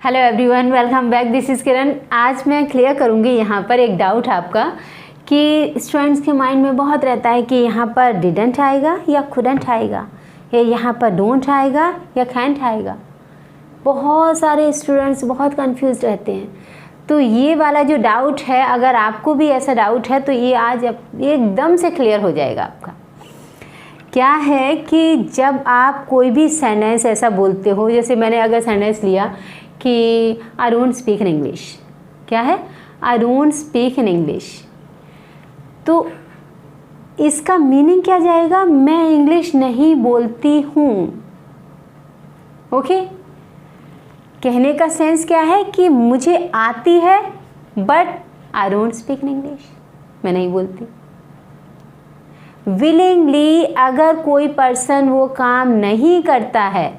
Hello everyone, welcome back. This is Kiran. आज मैं clear करूँगी यहाँ पर एक डाउट आपका कि स्टूडेंट्स के माइंड में बहुत रहता है कि यहाँ पर डिडंट आएगा या कुडंट आएगा, या यहाँ पर डोंट आएगा या कैंट आएगा। बहुत सारे स्टूडेंट्स बहुत कंफ्यूज रहते हैं। तो ये वाला जो डाउट है, अगर आपको भी ऐसा डाउट है तो ये आज एकदम से क्लियर हो जाएगा आपका। क्या है कि जब आप कोई भी सेंटेंस ऐसा बोलते हो, जैसे मैंने अगर सेंटेंस लिया कि I don't speak in English, क्या है, I don't speak in English, तो इसका मीनिंग क्या जाएगा, मैं इंग्लिश नहीं बोलती हूँ। ओके, कहने का सेंस क्या है कि मुझे आती है but I don't speak in English, मैं नहीं बोलती। विलिंगली अगर कोई पर्सन वो काम नहीं करता है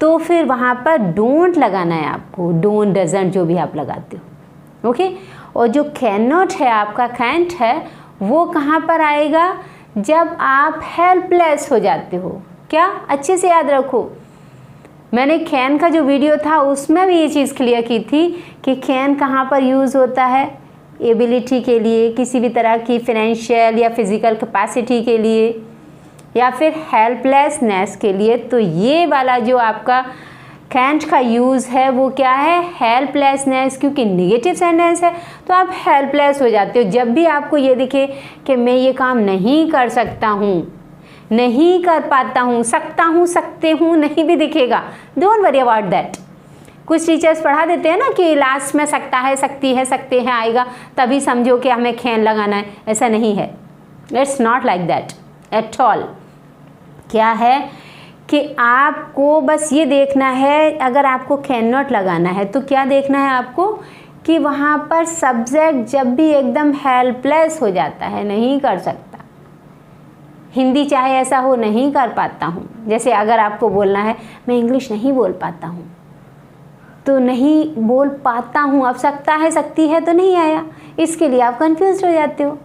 तो फिर वहाँ पर डोंट लगाना है आपको, डोंट, डजंट, जो भी आप लगाते हो। ओके, और जो कैन नॉट है आपका, कैंट है, वो कहाँ पर आएगा, जब आप हेल्पलेस हो जाते हो। क्या, अच्छे से याद रखो, मैंने कैन का जो वीडियो था उसमें भी ये चीज़ क्लियर की थी कि कैन कहाँ पर यूज़ होता है, एबिलिटी के लिए, किसी भी तरह की फाइनेंशियल या फिज़िकल कैपेसिटी के लिए, या फिर हेल्पलेसनेस के लिए। तो ये वाला जो आपका कैंट का यूज़ है वो क्या है, हेल्पलेसनेस, क्योंकि नेगेटिव सेंटेंस है तो आप हेल्पलेस हो जाते हो। जब भी आपको ये दिखे कि मैं ये काम नहीं कर सकता हूँ, नहीं कर पाता हूँ, सकता हूँ, सकते हूँ, नहीं भी दिखेगा, डोंट वरी अबाउट दैट। कुछ टीचर्स पढ़ा देते हैं ना कि लास्ट में सकता है, सकती है, सकते हैं आएगा, तभी समझो कि हमें कैन लगाना है। ऐसा नहीं है, it's not like that at all. क्या है कि आपको बस ये देखना है, अगर आपको कैन नॉट लगाना है तो क्या देखना है आपको कि वहाँ पर सब्जेक्ट जब भी एकदम हेल्पलेस हो जाता है, नहीं कर सकता, हिंदी चाहे ऐसा हो, नहीं कर पाता हूँ। जैसे अगर आपको बोलना है मैं इंग्लिश नहीं बोल पाता हूँ, तो नहीं बोल पाता हूँ, अब सकता है, सकती है तो नहीं आया, इसके लिए आप कंफ्यूज हो जाते हो,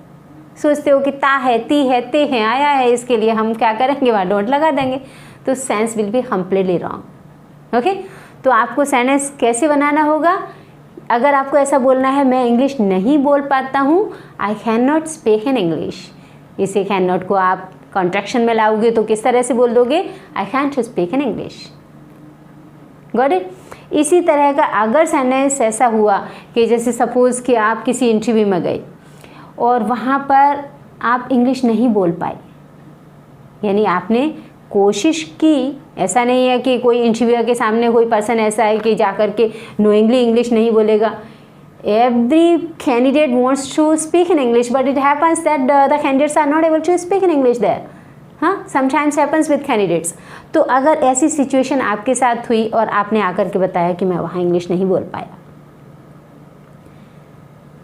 सोचते हो कि ता है, ती है, ते हैं, आया है, इसके लिए हम क्या करेंगे, वहाँ डोंट लगा देंगे, तो sense will be completely wrong. Okay, तो आपको सेंटेंस कैसे बनाना होगा, अगर आपको ऐसा बोलना है मैं इंग्लिश नहीं बोल पाता हूँ, I can not speak in English, इसे कैन नॉट को आप कॉन्ट्रैक्शन में लाओगे तो किस तरह से बोल दोगे, I can't speak in English. Got it. इसी तरह का अगर सेंटेंस ऐसा हुआ कि जैसे सपोज़ कि आप किसी इंटरव्यू में गए और वहाँ पर आप इंग्लिश नहीं बोल पाए, यानी आपने कोशिश की, ऐसा नहीं है कि कोई इंटरव्यूअर के सामने कोई पर्सन ऐसा है कि जाकर के नोइंगली इंग्लिश नहीं बोलेगा। Every candidate wants to speak in English but it happens that the candidates are not able to speak in English there. हाँ, समटाइम्स हैपन्स विद कैंडिडेट्स। तो अगर ऐसी सिचुएशन आपके साथ हुई और आपने आकर के बताया कि मैं वहाँ इंग्लिश नहीं बोल पाया,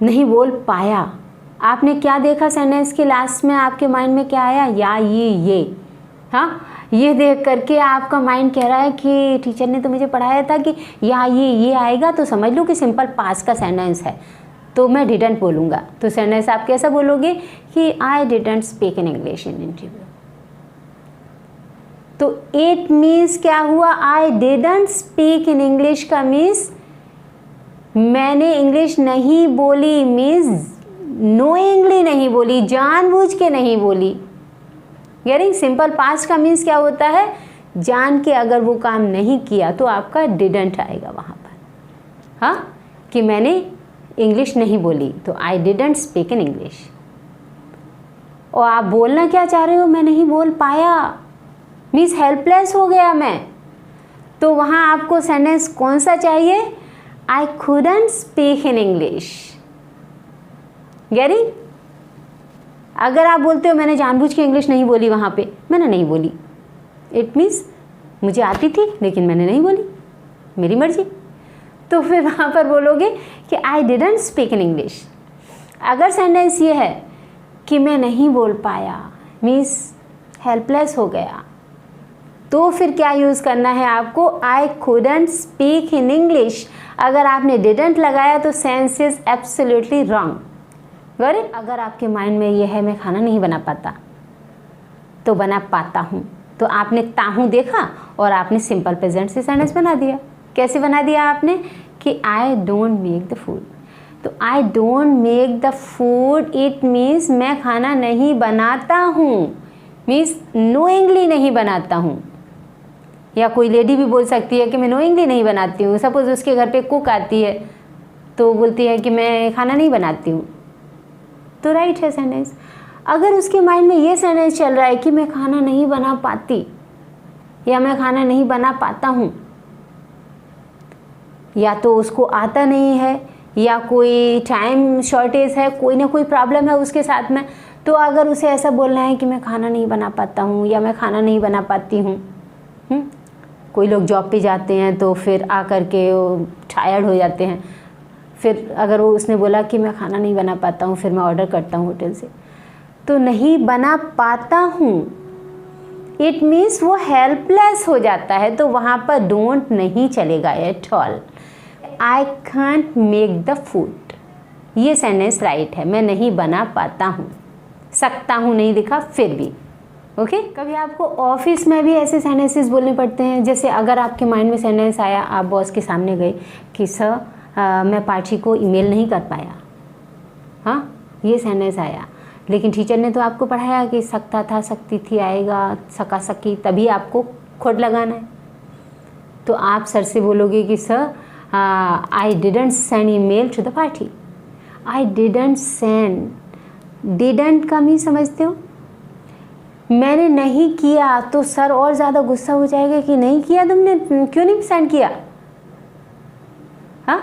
नहीं बोल पाया, आपने क्या देखा सेंटेंस के लास्ट में, आपके माइंड में क्या आया, या ये, हाँ, ये देख करके आपका माइंड कह रहा है कि टीचर ने तो मुझे पढ़ाया था कि या ये आएगा, तो समझ लो कि सिंपल पास्ट का सेंटेंस है, तो मैं डिडंट बोलूँगा। तो सेंटेंस आप कैसा बोलोगे कि I didn't speak in English in interview. तो इट मीन्स क्या हुआ, I didn't speak in English का मीन्स मैंने इंग्लिश नहीं बोली, मीन्स नोइंगली नहीं बोली, जानबूझ के नहीं बोली। यानी सिंपल पास्ट का मीन्स क्या होता है, जान के अगर वो काम नहीं किया तो आपका डिडंट आएगा वहाँ पर। हाँ, कि मैंने इंग्लिश नहीं बोली, तो I didn't speak in English. और आप बोलना क्या चाह रहे हो, मैं नहीं बोल पाया, मीन्स हेल्पलेस हो गया मैं, तो वहाँ आपको सेंटेंस कौन सा चाहिए, I couldn't speak in English. यानी अगर आप बोलते हो मैंने जानबूझ के इंग्लिश नहीं बोली, वहाँ पे मैंने नहीं बोली, इट मीन्स मुझे आती थी लेकिन मैंने नहीं बोली, मेरी मर्जी, तो फिर वहाँ पर बोलोगे कि I didn't speak in English. अगर सेंटेंस ये है कि मैं नहीं बोल पाया, मीन्स हेल्पलेस हो गया, तो फिर क्या यूज़ करना है आपको, I couldn't speak in English. अगर आपने डिडंट लगाया तो सेंस इज एब्सोल्युटली रॉन्ग। अगर आपके माइंड में ये है मैं खाना नहीं बना पाता, तो बना पाता हूँ, तो आपने ताहूँ देखा और आपने सिंपल प्रेजेंट से सेंटेंस बना दिया। कैसे बना दिया आपने कि I don't make the food. तो I don't make the food it means मैं खाना नहीं बनाता हूँ, मीन्स नोइंगली नहीं बनाता हूँ। या कोई लेडी भी बोल सकती है कि मैं नोइंगली नहीं बनाती हूँ। सपोज उसके घर पे कुक आती है तो बोलती है कि मैं खाना नहीं बनाती हूँ, तो राइट है सेंटेंस। अगर उसके माइंड में ये सेंटेंस चल रहा है कि मैं खाना नहीं बना पाती या मैं खाना नहीं बना पाता हूँ, या तो उसको आता नहीं है या कोई टाइम शॉर्टेज है, कोई ना कोई प्रॉब्लम है उसके साथ में, तो अगर उसे ऐसा बोलना है कि मैं खाना नहीं बना पाता हूँ या मैं खाना नहीं बना पाती हूँ। कोई लोग जॉब पे जाते हैं तो फिर आकर के वो टायर्ड हो जाते हैं, फिर अगर वो उसने बोला कि मैं खाना नहीं बना पाता हूँ, फिर मैं ऑर्डर करता हूँ होटल से, तो नहीं बना पाता हूँ इट मीन्स वो हेल्पलेस हो जाता है, तो वहाँ पर डोंट नहीं चलेगा at all. I can't make the food, ये सेंटेंस राइट है, मैं नहीं बना पाता हूँ, सकता हूँ नहीं दिखा फिर भी। ओके कभी आपको ऑफिस में भी ऐसे सेंटेंसेस बोलने पड़ते हैं, जैसे अगर आपके माइंड में सेंटेंस आया, आप बॉस के सामने गए कि सर मैं पार्टी को ईमेल नहीं कर पाया, हाँ ये सेंटेंस आया, लेकिन टीचर ने तो आपको पढ़ाया कि सकता था, सकती थी आएगा, सका सकी, तभी आपको खोट लगाना है। तो आप सर से बोलोगे कि sir I didn't send email to the party. I didn't send, didn't का मीन समझते हो, मैंने नहीं किया, तो सर और ज़्यादा गुस्सा हो जाएगा कि नहीं किया तुमने, क्यों नहीं सेंड किया। हाँ,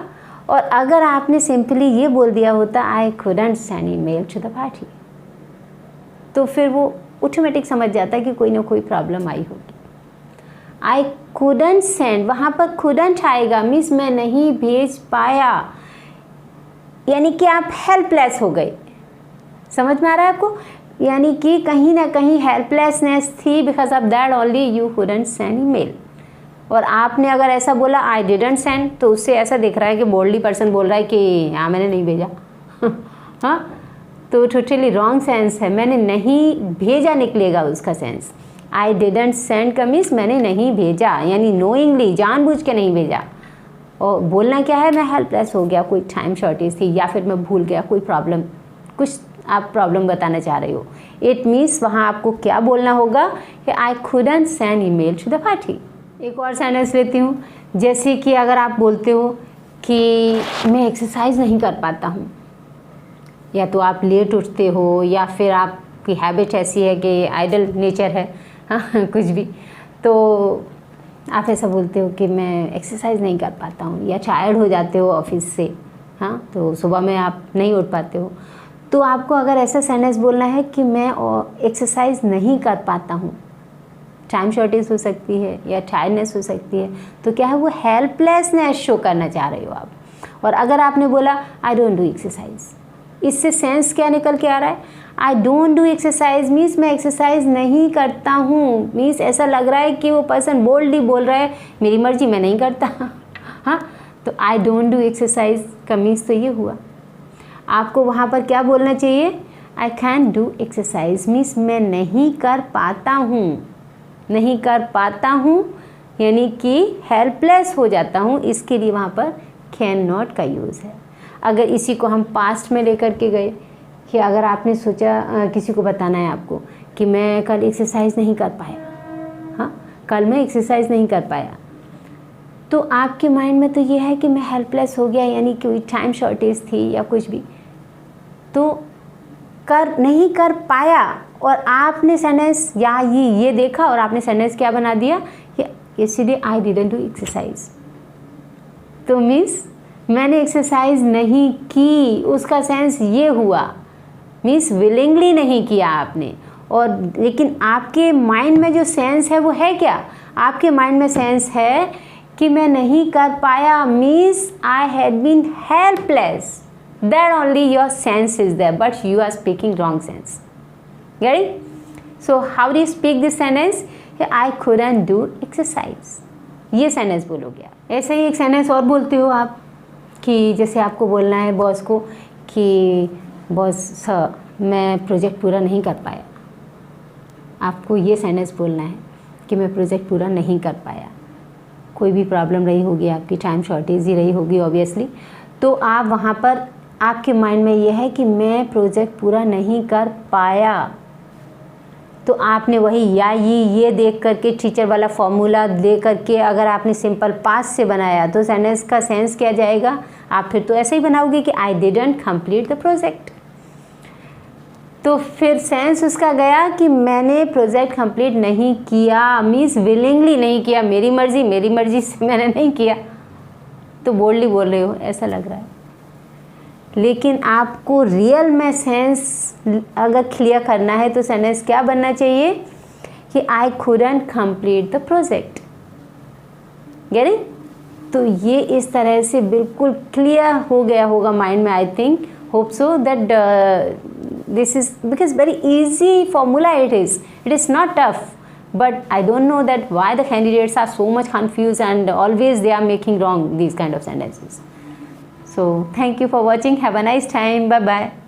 और अगर आपने सिंपली ये बोल दिया होता I couldn't send email to the party, तो फिर वो ऑटोमेटिक समझ जाता है कि कोई ना कोई प्रॉब्लम आई होगी। आई कुडंट सेंड, वहाँ पर कुडंट आएगा, मीन्स मैं नहीं भेज पाया, यानी कि आप हेल्पलेस हो गए। समझ में आ रहा है आपको, यानी कि कहीं ना कहीं हेल्पलेसनेस थी, because of that only you couldn't send email. और आपने अगर ऐसा बोला आई डिडंट सेंड, तो उससे ऐसा दिख रहा है कि बोल्डली पर्सन बोल रहा है कि हाँ मैंने नहीं भेजा। हाँ, तो टोटली रॉन्ग सेंस है, मैंने नहीं भेजा निकलेगा उसका सेंस। आई डिडंट सेंड का मीन्स मैंने नहीं भेजा, यानी नोइंगली, जानबूझ के नहीं भेजा। और बोलना क्या है, मैं हेल्पलेस हो गया, कोई टाइम शॉर्टेज थी, या फिर मैं भूल गया, कोई प्रॉब्लम, कुछ आप प्रॉब्लम बताना चाह रहे हो। इट मीन्स वहाँ आपको क्या बोलना होगा कि I couldn't send email to the party. एक और सेंटेंस लेती हूँ, जैसे कि अगर आप बोलते हो कि मैं एक्सरसाइज नहीं कर पाता हूँ, या तो आप लेट उठते हो, या फिर आपकी हैबिट ऐसी है कि आइडल नेचर है, हाँ कुछ भी, तो आप ऐसा बोलते हो कि मैं एक्सरसाइज नहीं कर पाता हूँ, या टायर्ड हो जाते हो ऑफिस से, हाँ तो सुबह में आप नहीं उठ पाते हो, तो आपको अगर ऐसा सेंटेंस बोलना है कि मैं एक्सरसाइज नहीं कर पाता हूँ, टाइम शॉर्टेज हो सकती है या टायर्डनेस हो सकती है, तो क्या है वो हेल्पलेसनेस शो करना चाह रहे हो आप। और अगर आपने बोला आई डोंट डू एक्सरसाइज, इससे सेंस क्या निकल के आ रहा है, I don't do exercise means मैं एक्सरसाइज नहीं करता हूँ, मीन्स ऐसा लग रहा है कि वो पर्सन बोल्डली बोल रहा है मेरी मर्जी मैं नहीं करता। हाँ, तो आई डोंट डू एक्सरसाइज का मीन्स तो ये हुआ। आपको वहाँ पर क्या बोलना चाहिए, I can do exercise means मैं नहीं कर पाता हूँ, नहीं कर पाता हूँ यानी कि हेल्पलेस हो जाता हूँ, इसके लिए वहाँ पर कैन नॉट का यूज़ है। अगर इसी को हम पास्ट में लेकर के गए कि अगर आपने सोचा किसी को बताना है आपको कि मैं कल एक्सरसाइज नहीं कर पाया, हाँ कल मैं एक्सरसाइज नहीं कर पाया, तो आपके माइंड में तो ये है कि मैं हेल्पलेस हो गया, यानी कोई टाइम शॉर्टेज थी या कुछ भी, तो नहीं कर पाया, और आपने सेंटेंस या ये देखा और आपने सेंटेंस क्या बना दिया कि yesterday I didn't do exercise, तो मीन्स मैंने एक्सरसाइज नहीं की, उसका सेंस ये हुआ, मीन्स विलिंगली नहीं किया आपने। और लेकिन आपके माइंड में जो सेंस है वो है क्या, आपके माइंड में सेंस है कि मैं नहीं कर पाया, means I had been helpless, that only your sense is there, but you are speaking wrong sense. Get it? So how do you speak this sentence? I couldn't do exercise. ये sentence बोलोगे आप। ऐसे ही एक sentence और बोलते हो आप कि जैसे आपको बोलना है बॉस को कि बॉस सर मैं प्रोजेक्ट पूरा नहीं कर पाया, आपको ये सेंटेंस बोलना है कि मैं प्रोजेक्ट पूरा नहीं कर पाया। कोई भी प्रॉब्लम रही होगी, आपकी टाइम शॉर्टेज ही रही होगी ऑब्वियसली, तो आप वहाँ पर आपके माइंड में ये है कि मैं प्रोजेक्ट पूरा नहीं कर पाया, तो आपने वही या ये देख करके टीचर वाला फॉर्मूला दे करके अगर आपने सिंपल पास्ट से बनाया तो सेंटेंस का सेंस क्या जाएगा, आप फिर तो ऐसे ही बनाओगे कि I didn't complete the project. तो फिर सेंस उसका गया कि मैंने प्रोजेक्ट कंप्लीट नहीं किया, मीन्स विलिंगली नहीं किया, मेरी मर्जी से मैंने नहीं किया, तो बोल्डली बोल रहे हो ऐसा लग रहा है। लेकिन आपको रियल में सेंस अगर क्लियर करना है तो सेंटेंस क्या बनना चाहिए कि I couldn't complete the project. Getting? तो ये इस तरह से बिल्कुल क्लियर हो गया होगा माइंड में, I think, hope so that this is because very easy formula it is not tough, but I don't know that why the candidates are so much confused and always they are making wrong these kind of sentences. So thank you for watching, have a nice time, bye bye.